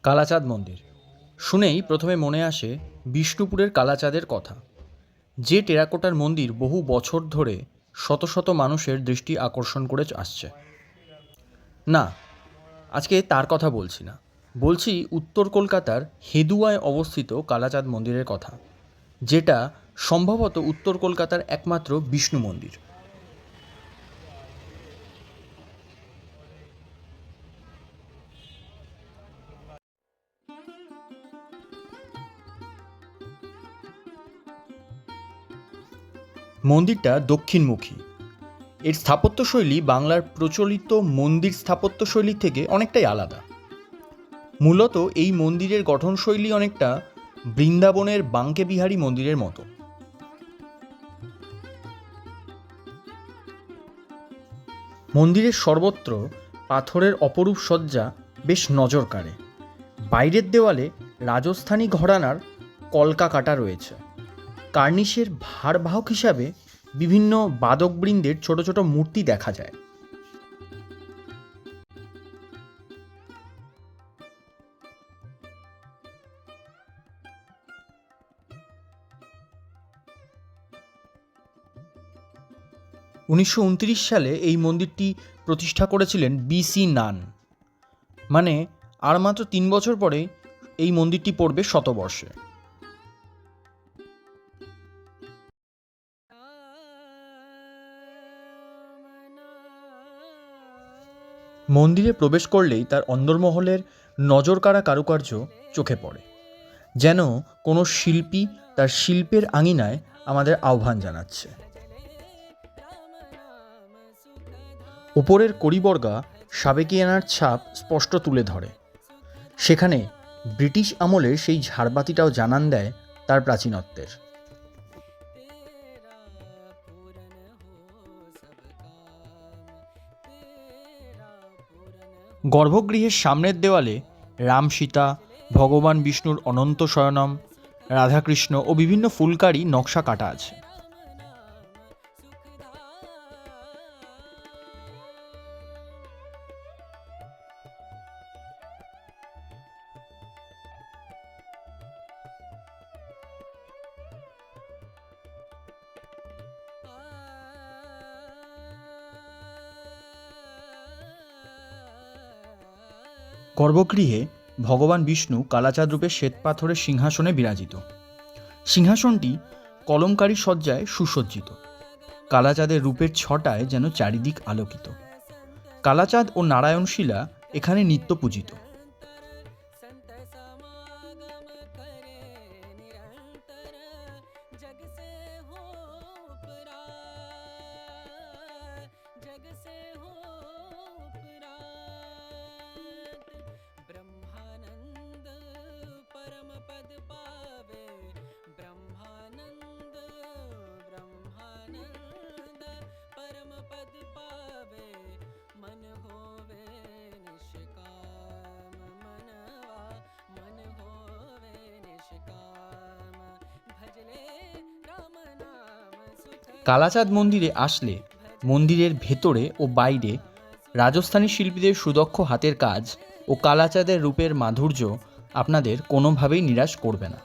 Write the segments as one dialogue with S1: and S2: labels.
S1: কালাচাঁদ মন্দির শুনেই প্রথমে মনে আসে বিষ্ণুপুরের কালাচাঁদের কথা, যে টেরাকোটার মন্দির বহু বছর ধরে শত শত মানুষের দৃষ্টি আকর্ষণ করে আসছে। না, আজকে তার কথা বলছি না, বলছি উত্তর কলকাতার হেদুয়ায় অবস্থিত কালাচাঁদ মন্দিরের কথা, যেটা সম্ভবত উত্তর কলকাতার একমাত্র বিষ্ণু মন্দির। মন্দিরটা দক্ষিণমুখী। এর স্থাপত্যশৈলী বাংলার প্রচলিত মন্দির স্থাপত্যশৈলীর থেকে অনেকটাই আলাদা। মূলত এই মন্দিরের গঠনশৈলী অনেকটা বৃন্দাবনের বাঙ্কে বিহারী মন্দিরের মতো। মন্দিরের সর্বত্র পাথরের অপরূপ সজ্জা বেশ নজর কাড়ে। বাইরের দেওয়ালে রাজস্থানী ঘরানার কলকা কাটা রয়েছে। কার্নিশের ভারবাহক হিসাবে বিভিন্ন বাদকবৃন্দের ছোট ছোট মূর্তি দেখা যায়। উনিশশো সালে এই মন্দিরটি প্রতিষ্ঠা করেছিলেন BC নান। মানে আর মাত্র 3 বছর পরে এই মন্দিরটি পড়বে শতবর্ষে। মন্দিরে প্রবেশ করলেই তার অন্দরমহলের নজরকাড়া কারুকার্য চোখে পড়ে, যেন কোনো শিল্পী তার শিল্পের আঙিনায় আমাদের আহ্বান জানাচ্ছে। উপরের কড়িবর্গা সাবেকিয়ানার ছাপ স্পষ্ট তুলে ধরে। সেখানে ব্রিটিশ আমলের সেই ঝাড়বাতিটাও জানান দেয় তার প্রাচীনত্বের। গর্ভগৃহের সামনের দেওয়ালে রাম সীতা, ভগবান বিষ্ণুর অনন্ত শয়নম, রাধাকৃষ্ণ ও বিভিন্ন ফুলকারি নকশা কাটা আছে। গর্ভগৃহে ভগবান বিষ্ণু কালাচাঁদ রূপে শ্বেতপাথরের সিংহাসনে বিরাজিত। সিংহাসনটি কলমকারী সজ্জায় সুসজ্জিত। কালাচাঁদের রূপের ছটায় যেন চারিদিক আলোকিত। কালাচাঁদ ও নারায়ণশিলা এখানে নিত্য পূজিত। কালাচাঁদ মন্দিরে আসলে মন্দিরের ভেতরে ও বাইরে রাজস্থানী শিল্পীদের সুদক্ষ হাতের কাজ ও কালাচাঁদের রূপের মাধুর্য আপনাদের কোনোভাবেই নিরাশ করবে না।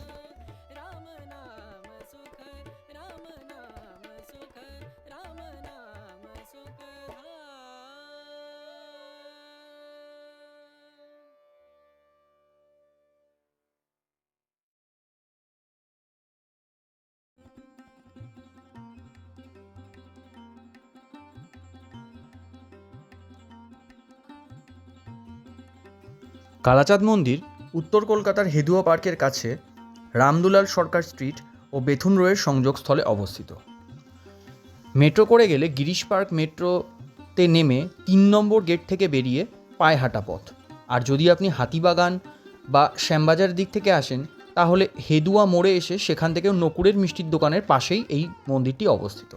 S1: কালাচাঁদ মন্দির উত্তর কলকাতার হেদুয়া পার্কের কাছে রামদুলাল সরকার স্ট্রিট ও বেথুন রোডের সংযোগস্থলে অবস্থিত। মেট্রো করে গেলে গিরিশ পার্ক মেট্রোতে নেমে 3 নম্বর গেট থেকে বেরিয়ে পায়ে হাঁটা পথ। আর যদি আপনি হাতিবাগান বা শ্যামবাজার দিক থেকে আসেন তাহলে হেদুয়া মোড়ে এসে সেখান থেকে নকুড়ের মিষ্টির দোকানের পাশেই এই মন্দিরটি অবস্থিত।